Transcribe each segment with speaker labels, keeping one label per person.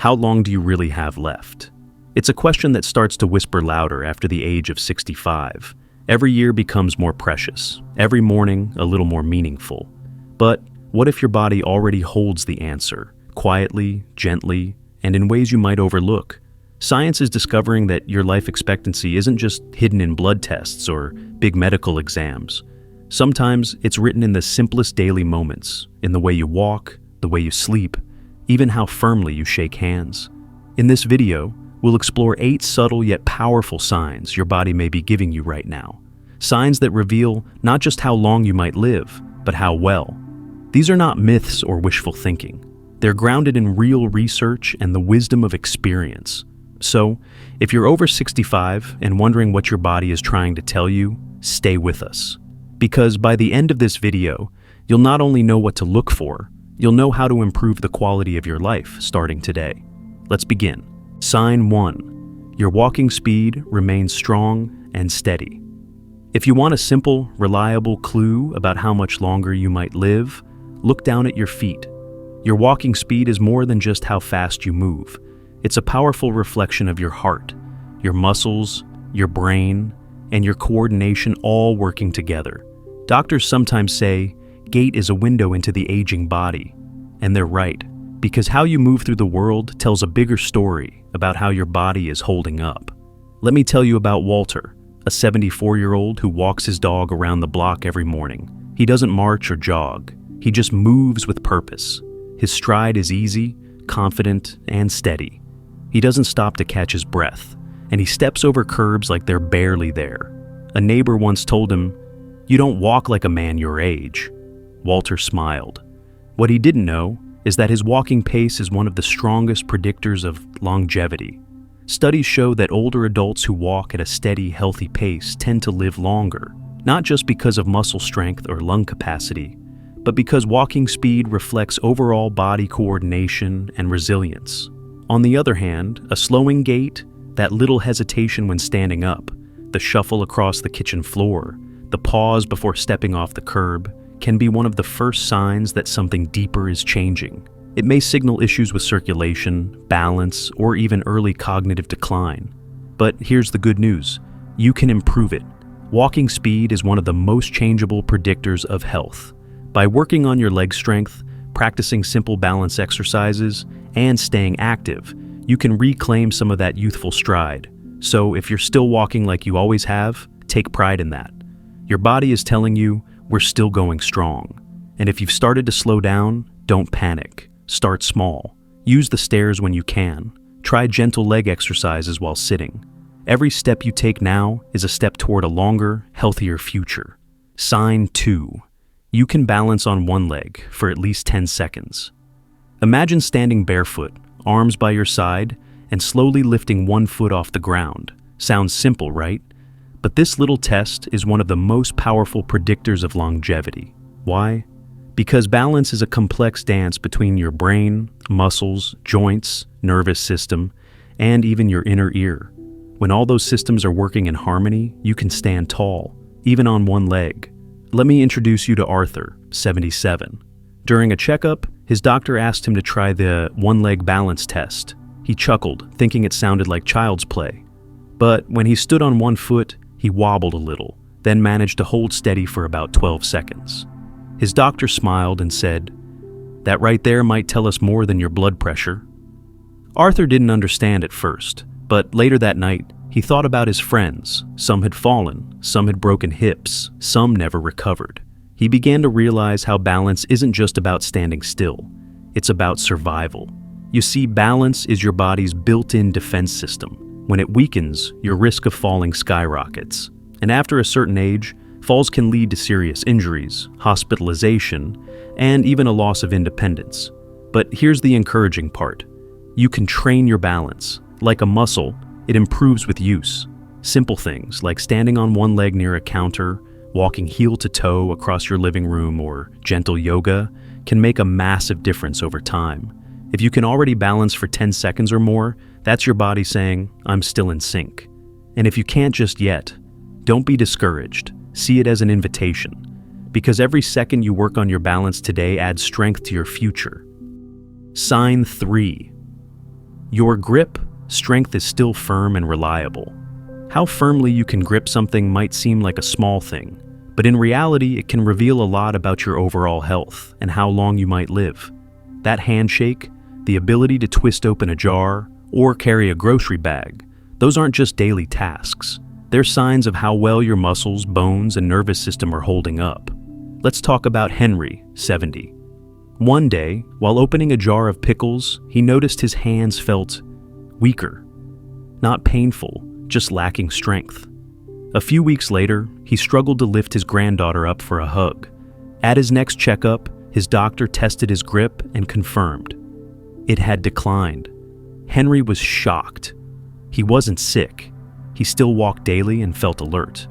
Speaker 1: how long do you really have left? It's a question that starts to whisper louder after the age of 65. Every year becomes more precious, every morning a little more meaningful. But what if your body already holds the answer, quietly, gently, and in ways you might overlook? Science is discovering that your life expectancy isn't just hidden in blood tests or big medical exams. Sometimes it's written in the simplest daily moments, in the way you walk, the way you sleep, even how firmly you shake hands. In this video, we'll explore 8 subtle yet powerful signs your body may be giving you right now. Signs that reveal not just how long you might live, but how well. These are not myths or wishful thinking. They're grounded in real research and the wisdom of experience. So, if you're over 65 and wondering what your body is trying to tell you, stay with us. Because by the end of this video, you'll not only know what to look for, you'll know how to improve the quality of your life starting today. Let's begin. Sign 1. Your walking speed remains strong and steady. If you want a simple, reliable clue about how much longer you might live, look down at your feet. Your walking speed is more than just how fast you move. It's a powerful reflection of your heart, your muscles, your brain, and your coordination all working together. Doctors sometimes say, gait is a window into the aging body. And they're right, because how you move through the world tells a bigger story about how your body is holding up. Let me tell you about Walter, a 74-year-old who walks his dog around the block every morning. He doesn't march or jog. He just moves with purpose. His stride is easy, confident, and steady. He doesn't stop to catch his breath, and he steps over curbs like they're barely there. A neighbor once told him, "You don't walk like a man your age." Walter smiled. What he didn't know is that his walking pace is one of the strongest predictors of longevity. Studies show that older adults who walk at a steady, healthy pace tend to live longer, not just because of muscle strength or lung capacity, but because walking speed reflects overall body coordination and resilience. On the other hand, a slowing gait, that little hesitation when standing up, the shuffle across the kitchen floor, the pause before stepping off the curb, can be one of the first signs that something deeper is changing. It may signal issues with circulation, balance, or even early cognitive decline. But here's the good news. You can improve it. Walking speed is one of the most changeable predictors of health. By working on your leg strength, practicing simple balance exercises, and staying active, you can reclaim some of that youthful stride. So if you're still walking like you always have, take pride in that. Your body is telling you, we're still going strong. And if you've started to slow down, don't panic. Start small. Use the stairs when you can. Try gentle leg exercises while sitting. Every step you take now is a step toward a longer, healthier future. Sign 2. You can balance on one leg for at least 10 seconds. Imagine standing barefoot, arms by your side, and slowly lifting one foot off the ground. Sounds simple, right? But this little test is one of the most powerful predictors of longevity. Why? Because balance is a complex dance between your brain, muscles, joints, nervous system, and even your inner ear. When all those systems are working in harmony, you can stand tall, even on one leg. Let me introduce you to Arthur, 77. During a checkup, his doctor asked him to try the one-leg balance test. He chuckled, thinking it sounded like child's play. But when he stood on one foot, he wobbled a little, then managed to hold steady for about 12 seconds. His doctor smiled and said, "That right there might tell us more than your blood pressure." Arthur didn't understand at first, but later that night, he thought about his friends. Some had fallen, some had broken hips, some never recovered. He began to realize how balance isn't just about standing still. It's about survival. You see, balance is your body's built-in defense system. When it weakens, your risk of falling skyrockets. And after a certain age, falls can lead to serious injuries, hospitalization, and even a loss of independence. But here's the encouraging part. You can train your balance. Like a muscle, it improves with use. Simple things like standing on one leg near a counter, walking heel to toe across your living room, or gentle yoga can make a massive difference over time. If you can already balance for 10 seconds or more, that's your body saying, "I'm still in sync." And if you can't just yet, don't be discouraged. See it as an invitation. Because every second you work on your balance today adds strength to your future. Sign 3. Your grip strength is still firm and reliable. How firmly you can grip something might seem like a small thing, but in reality, it can reveal a lot about your overall health and how long you might live. That handshake, the ability to twist open a jar or carry a grocery bag, those aren't just daily tasks. They're signs of how well your muscles, bones, and nervous system are holding up. Let's talk about Henry, 70. One day, while opening a jar of pickles, he noticed his hands felt weaker. Not painful, just lacking strength. A few weeks later, he struggled to lift his granddaughter up for a hug. At his next checkup, his doctor tested his grip and confirmed it had declined. Henry was shocked. He wasn't sick. He still walked daily and felt alert.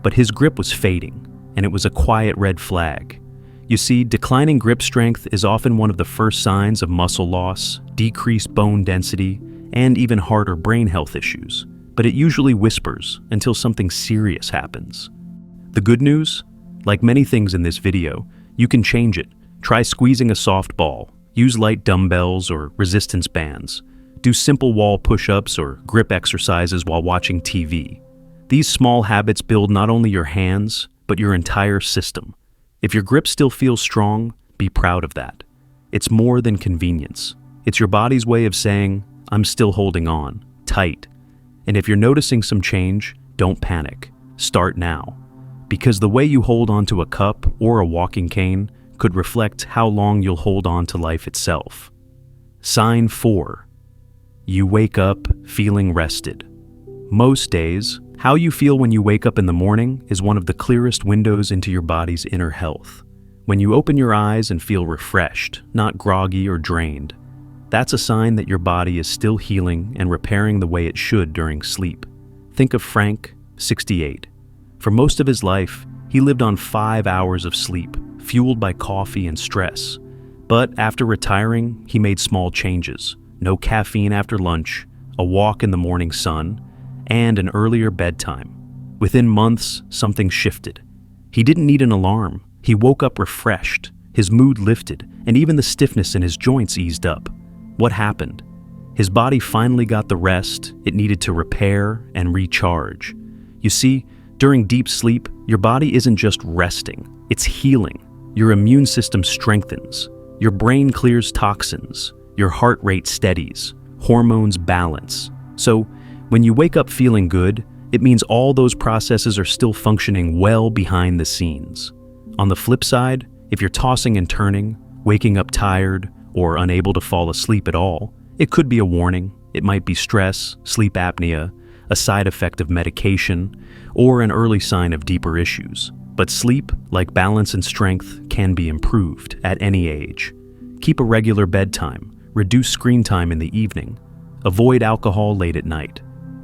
Speaker 1: But his grip was fading, and it was a quiet red flag. You see, declining grip strength is often one of the first signs of muscle loss, decreased bone density, and even heart or brain health issues. But it usually whispers until something serious happens. The good news? Like many things in this video, you can change it. Try squeezing a soft ball, use light dumbbells or resistance bands, do simple wall push-ups or grip exercises while watching TV. These small habits build not only your hands, but your entire system. If your grip still feels strong, be proud of that. It's more than convenience. It's your body's way of saying, I'm still holding on, tight. And if you're noticing some change, don't panic. Start now. Because the way you hold onto a cup or a walking cane could reflect how long you'll hold on to life itself. Sign 4. You wake up feeling rested. Most days, how you feel when you wake up in the morning is one of the clearest windows into your body's inner health. When you open your eyes and feel refreshed, not groggy or drained, that's a sign that your body is still healing and repairing the way it should during sleep. Think of Frank, 68. For most of his life, he lived on 5 hours of sleep, fueled by coffee and stress. But after retiring, he made small changes. No caffeine after lunch, a walk in the morning sun, and an earlier bedtime. Within months, something shifted. He didn't need an alarm. He woke up refreshed, his mood lifted, and even the stiffness in his joints eased up. What happened? His body finally got the rest it needed to repair and recharge. You see, during deep sleep, your body isn't just resting, it's healing. Your immune system strengthens, your brain clears toxins, your heart rate steadies, hormones balance. So, when you wake up feeling good, it means all those processes are still functioning well behind the scenes. On the flip side, if you're tossing and turning, waking up tired, or unable to fall asleep at all, it could be a warning. It might be stress, sleep apnea, a side effect of medication, or an early sign of deeper issues. But sleep, like balance and strength, can be improved at any age. Keep a regular bedtime, reduce screen time in the evening, avoid alcohol late at night.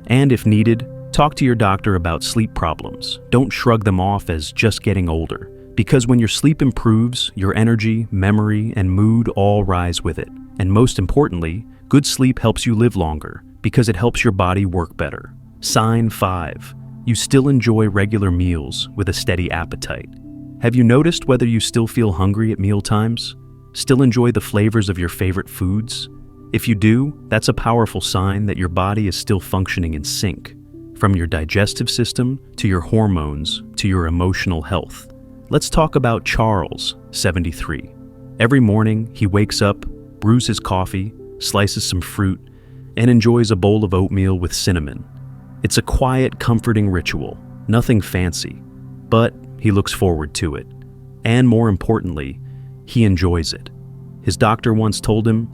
Speaker 1: And if needed, talk to your doctor about sleep problems. Don't shrug them off as just getting older. Because when your sleep improves, your energy, memory, and mood all rise with it. And most importantly, good sleep helps you live longer because it helps your body work better. Sign 5. You still enjoy regular meals with a steady appetite. Have you noticed whether you still feel hungry at meal times? Still enjoy the flavors of your favorite foods? If you do, that's a powerful sign that your body is still functioning in sync, from your digestive system to your hormones to your emotional health. Let's talk about Charles, 73. Every morning, he wakes up, brews his coffee, slices some fruit, and enjoys a bowl of oatmeal with cinnamon. It's a quiet, comforting ritual, nothing fancy, but he looks forward to it. And more importantly, he enjoys it. His doctor once told him,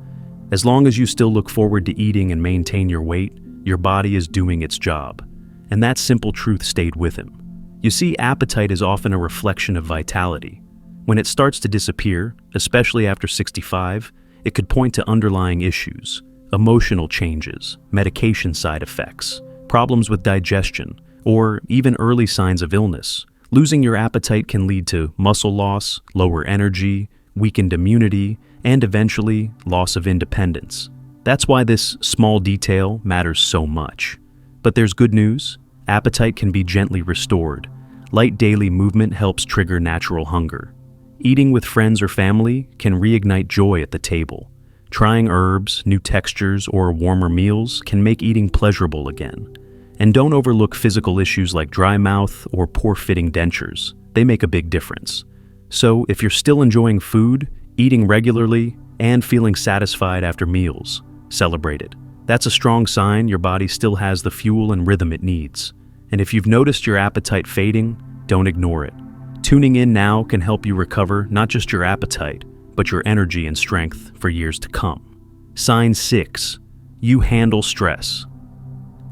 Speaker 1: as long as you still look forward to eating and maintain your weight, your body is doing its job. And that simple truth stayed with him. You see, appetite is often a reflection of vitality. When it starts to disappear, especially after 65, it could point to underlying issues, emotional changes, medication side effects, problems with digestion, or even early signs of illness. Losing your appetite can lead to muscle loss, lower energy, weakened immunity, and eventually loss of independence. That's why this small detail matters so much. But there's good news. Appetite can be gently restored. Light daily movement helps trigger natural hunger. Eating with friends or family can reignite joy at the table. Trying herbs, new textures, or warmer meals can make eating pleasurable again. And don't overlook physical issues like dry mouth or poor-fitting dentures. They make a big difference. So, if you're still enjoying food, eating regularly, and feeling satisfied after meals, celebrate it. That's a strong sign your body still has the fuel and rhythm it needs. And if you've noticed your appetite fading, don't ignore it. Tuning in now can help you recover not just your appetite, but your energy and strength for years to come. Sign 6. You handle stress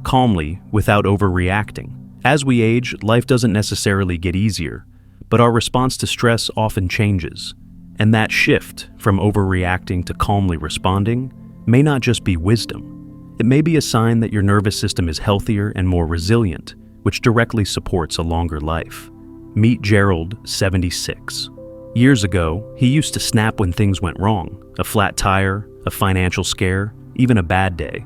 Speaker 1: calmly without overreacting. As we age, life doesn't necessarily get easier, but our response to stress often changes. And that shift from overreacting to calmly responding may not just be wisdom. It may be a sign that your nervous system is healthier and more resilient, which directly supports a longer life. Meet Gerald, 76. Years ago, he used to snap when things went wrong, a flat tire, a financial scare, even a bad day.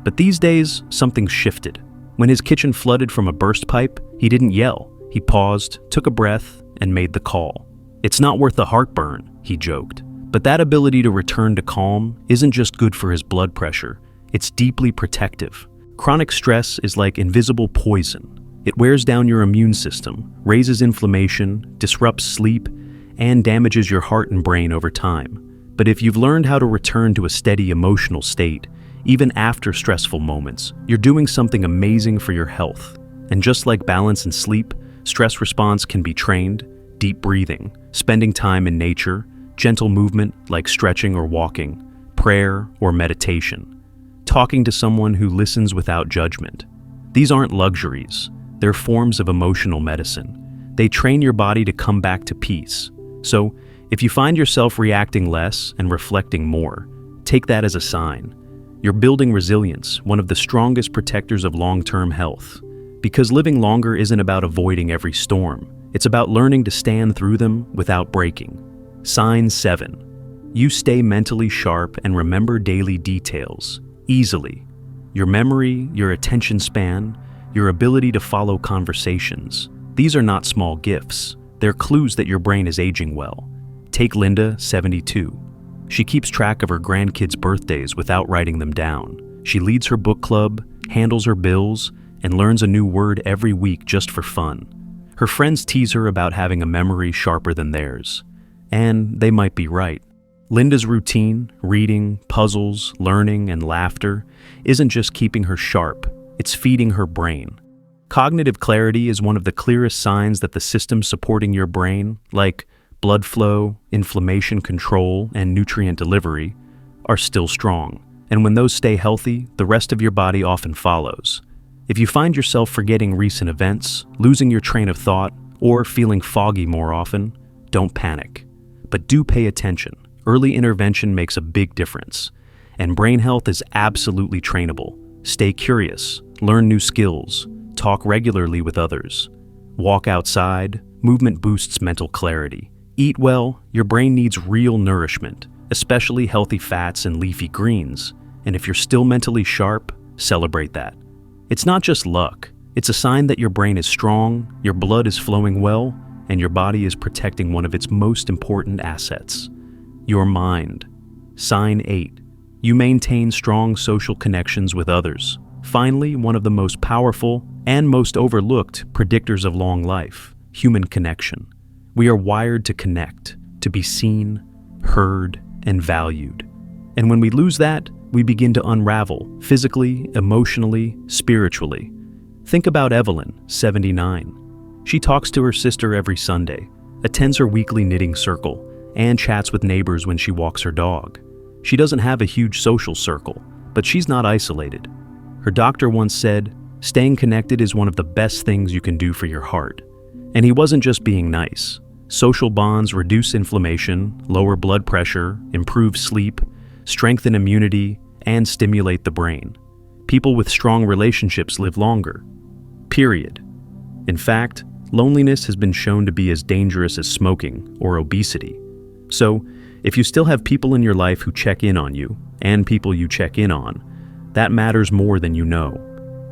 Speaker 1: But these days, something shifted. When his kitchen flooded from a burst pipe, he didn't yell. He paused, took a breath, and made the call. "It's not worth the heartburn," he joked. But that ability to return to calm isn't just good for his blood pressure, it's deeply protective. Chronic stress is like invisible poison. It wears down your immune system, raises inflammation, disrupts sleep, and damages your heart and brain over time. But if you've learned how to return to a steady emotional state, even after stressful moments, you're doing something amazing for your health. And just like balance and sleep, stress response can be trained. Deep breathing, spending time in nature, gentle movement like stretching or walking, prayer or meditation, talking to someone who listens without judgment. These aren't luxuries, they're forms of emotional medicine. They train your body to come back to peace. So, if you find yourself reacting less and reflecting more, take that as a sign. You're building resilience, one of the strongest protectors of long-term health. Because living longer isn't about avoiding every storm. It's about learning to stand through them without breaking. Sign 7. You stay mentally sharp and remember daily details easily. Your memory, your attention span, your ability to follow conversations. These are not small gifts. They're clues that your brain is aging well. Take Linda, 72. She keeps track of her grandkids' birthdays without writing them down. She leads her book club, handles her bills, and learns a new word every week just for fun. Her friends tease her about having a memory sharper than theirs. And they might be right. Linda's routine, reading, puzzles, learning, and laughter isn't just keeping her sharp, it's feeding her brain. Cognitive clarity is one of the clearest signs that the systems supporting your brain, like blood flow, inflammation control, and nutrient delivery, are still strong. And when those stay healthy, the rest of your body often follows. If you find yourself forgetting recent events, losing your train of thought, or feeling foggy more often, don't panic. But do pay attention. Early intervention makes a big difference. And brain health is absolutely trainable. Stay curious, learn new skills, talk regularly with others. Walk outside, movement boosts mental clarity. Eat well, your brain needs real nourishment, especially healthy fats and leafy greens. And if you're still mentally sharp, celebrate that. It's not just luck, it's a sign that your brain is strong, your blood is flowing well, and your body is protecting one of its most important assets, your mind. Sign 8. You maintain strong social connections with others. Finally, one of the most powerful and most overlooked predictors of long life, human connection. We are wired to connect, to be seen, heard, and valued. And when we lose that, we begin to unravel, physically, emotionally, spiritually. Think about Evelyn, 79. She talks to her sister every Sunday, attends her weekly knitting circle, and chats with neighbors when she walks her dog. She doesn't have a huge social circle, but she's not isolated. Her doctor once said, "Staying connected is one of the best things you can do for your heart." And he wasn't just being nice. Social bonds reduce inflammation, lower blood pressure, improve sleep, strengthen immunity, and stimulate the brain. People with strong relationships live longer. Period. In fact, loneliness has been shown to be as dangerous as smoking or obesity. So, if you still have people in your life who check in on you, and people you check in on, that matters more than you know.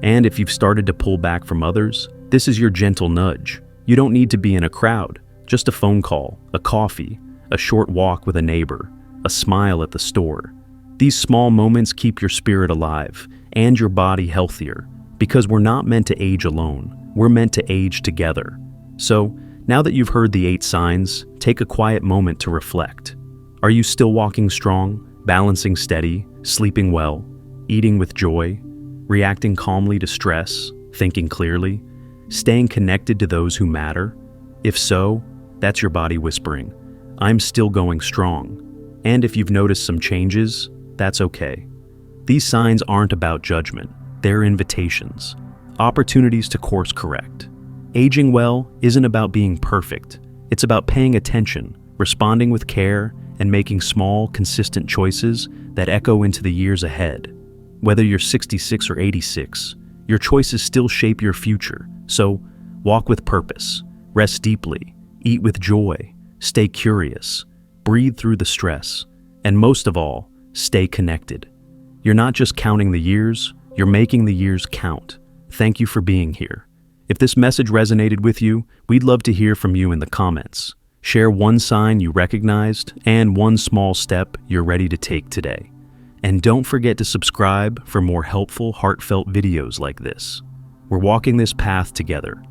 Speaker 1: And if you've started to pull back from others, this is your gentle nudge. You don't need to be in a crowd, just a phone call, a coffee, a short walk with a neighbor, a smile at the store. These small moments keep your spirit alive and your body healthier, because we're not meant to age alone, we're meant to age together. So, now that you've heard the 8 signs, take a quiet moment to reflect. Are you still walking strong, balancing steady, sleeping well, eating with joy, reacting calmly to stress, thinking clearly, staying connected to those who matter? If so, that's your body whispering, "I'm still going strong." And if you've noticed some changes, that's okay. These signs aren't about judgment, they're invitations, opportunities to course correct. Aging well isn't about being perfect, it's about paying attention, responding with care, and making small, consistent choices that echo into the years ahead. Whether you're 66 or 86, your choices still shape your future. So, walk with purpose, rest deeply, eat with joy, stay curious, breathe through the stress, and most of all, stay connected. You're not just counting the years, you're making the years count. Thank you for being here. If this message resonated with you, we'd love to hear from you in the comments. Share one sign you recognized and one small step you're ready to take today. And don't forget to subscribe for more helpful, heartfelt videos like this. We're walking this path together,